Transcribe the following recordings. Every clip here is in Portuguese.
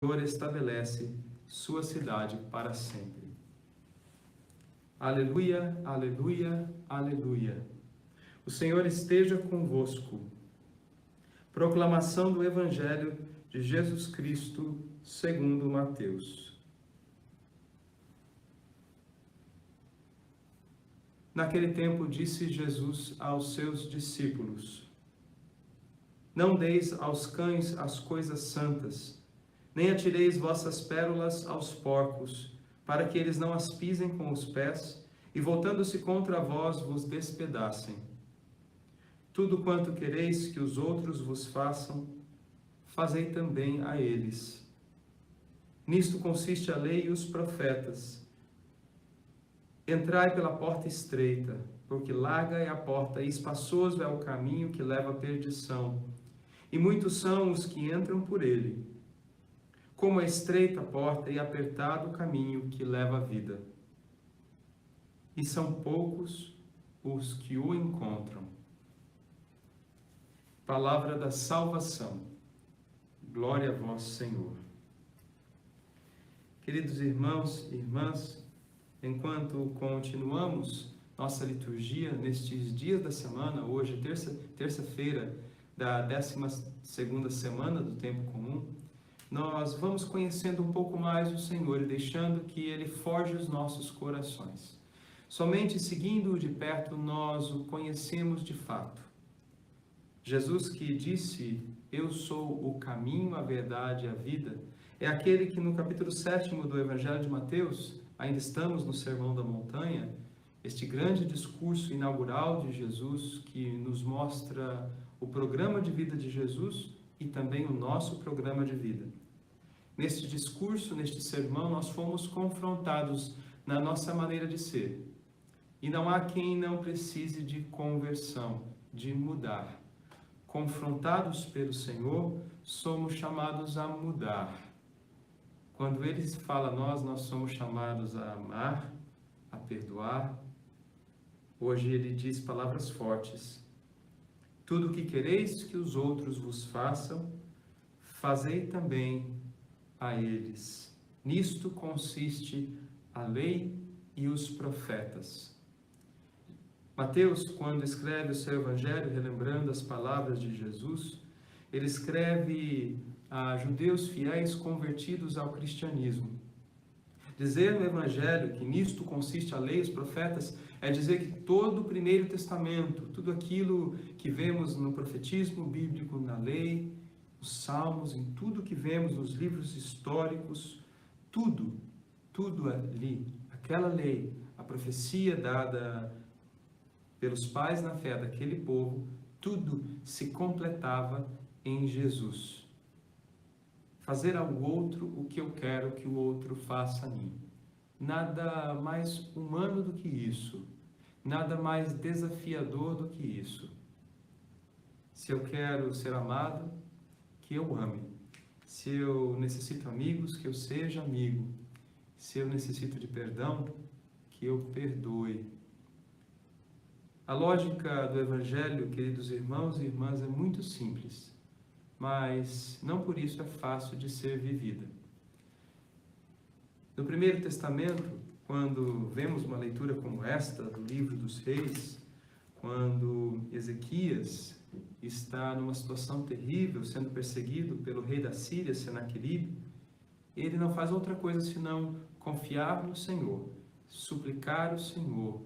Senhor estabelece sua cidade para sempre. Aleluia, aleluia, aleluia. O Senhor esteja convosco. Proclamação do Evangelho de Jesus Cristo, segundo Mateus. Naquele tempo disse Jesus aos seus discípulos: Não deis aos cães as coisas santas, nem atireis vossas pérolas aos porcos, para que eles não as pisem com os pés, e voltando-se contra vós vos despedacem. Tudo quanto quereis que os outros vos façam, fazei também a eles. Nisto consiste a lei e os profetas. Entrai pela porta estreita, porque larga é a porta e espaçoso é o caminho que leva à perdição, e muitos são os que entram por ele. Como é estreita a porta e apertado o caminho que leva à vida, e são poucos os que o encontram. Palavra da salvação. Glória a vós, Senhor. Queridos irmãos e irmãs, enquanto continuamos nossa liturgia nestes dias da semana, hoje terça-feira da 12ª semana do tempo comum, nós vamos conhecendo um pouco mais o Senhor e deixando que Ele forje os nossos corações. Somente seguindo-o de perto, nós o conhecemos de fato. Jesus que disse, eu sou o caminho, a verdade e a vida, é aquele que no capítulo 7º do Evangelho de Mateus, ainda estamos no Sermão da Montanha, este grande discurso inaugural de Jesus que nos mostra o programa de vida de Jesus e também o nosso programa de vida. Neste discurso, neste sermão, nós fomos confrontados na nossa maneira de ser. E não há quem não precise de conversão, de mudar. Confrontados pelo Senhor, somos chamados a mudar. Quando Ele fala a nós somos chamados a amar, a perdoar. Hoje Ele diz palavras fortes. Tudo o que quereis que os outros vos façam, fazei também a eles. Nisto consiste a lei e os profetas. Mateus, quando escreve o seu evangelho, relembrando as palavras de Jesus, ele escreve a judeus fiéis convertidos ao cristianismo. Dizer no evangelho que nisto consiste a lei e os profetas é dizer que todo o Primeiro Testamento, tudo aquilo que vemos no profetismo bíblico, na lei, os salmos, em tudo que vemos nos livros históricos, tudo ali, aquela lei, a profecia dada pelos pais na fé daquele povo, tudo se completava em Jesus. Fazer ao outro o que eu quero que o outro faça a mim. Nada mais humano do que isso, nada mais desafiador do que isso. Se eu quero ser amado, que eu ame. Se eu necessito amigos, que eu seja amigo. Se eu necessito de perdão, que eu perdoe. A lógica do Evangelho, queridos irmãos e irmãs, é muito simples, mas não por isso é fácil de ser vivida. No Primeiro Testamento, quando vemos uma leitura como esta, do livro dos Reis, quando Ezequias está numa situação terrível, sendo perseguido pelo rei da Síria, Senaqueribe, ele não faz outra coisa senão confiar no Senhor, suplicar o Senhor,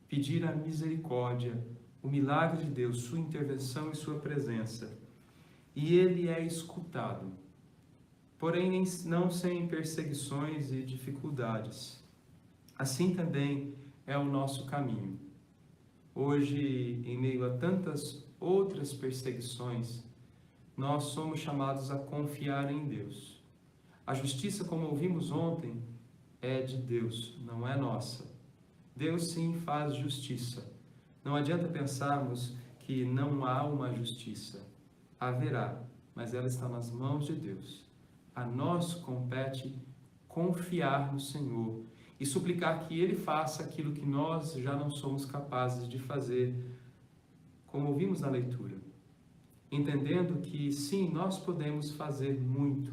pedir a misericórdia, o milagre de Deus, sua intervenção e sua presença. E ele é escutado, porém não sem perseguições e dificuldades. Assim também é o nosso caminho. Hoje, em meio a tantas outras perseguições, nós somos chamados a confiar em Deus. A justiça, como ouvimos ontem, é de Deus, não é nossa. Deus sim faz justiça. Não adianta pensarmos que não há uma justiça. Haverá, mas ela está nas mãos de Deus. A nós compete confiar no Senhor e suplicar que Ele faça aquilo que nós já não somos capazes de fazer, como ouvimos na leitura. Entendendo que sim, nós podemos fazer muito.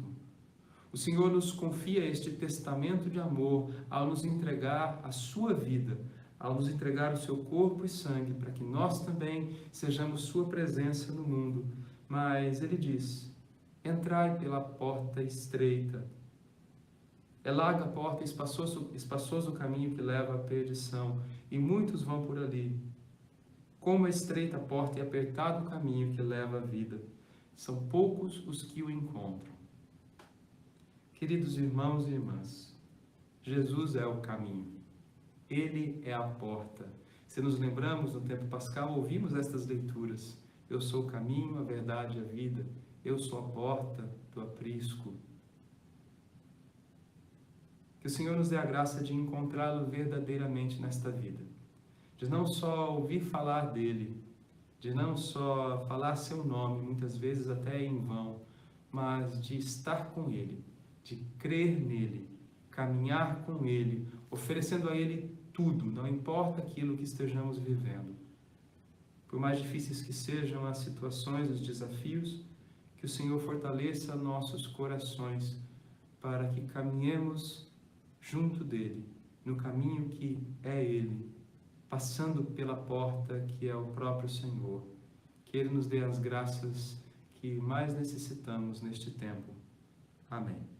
O Senhor nos confia este testamento de amor ao nos entregar a sua vida, ao nos entregar o seu corpo e sangue, para que nós também sejamos sua presença no mundo. Mas ele diz: entrai pela porta estreita. É larga a porta, espaçoso o caminho que leva à perdição, e muitos vão por ali. Como é estreita a porta e apertado o caminho que leva à vida, são poucos os que o encontram. Queridos irmãos e irmãs, Jesus é o caminho. Ele é a porta. Se nos lembramos, no tempo pascal, ouvimos estas leituras. Eu sou o caminho, a verdade e a vida. Eu sou a porta do aprisco. Que o Senhor nos dê a graça de encontrá-lo verdadeiramente nesta vida. De não só ouvir falar dele, de não só falar seu nome, muitas vezes até em vão, mas de estar com ele, de crer nele, caminhar com ele, oferecendo a ele tudo, não importa aquilo que estejamos vivendo. Por mais difíceis que sejam as situações, os desafios, que o Senhor fortaleça nossos corações para que caminhemos junto dele, no caminho que é ele, passando pela porta que é o próprio Senhor. Que ele nos dê as graças que mais necessitamos neste tempo. Amém.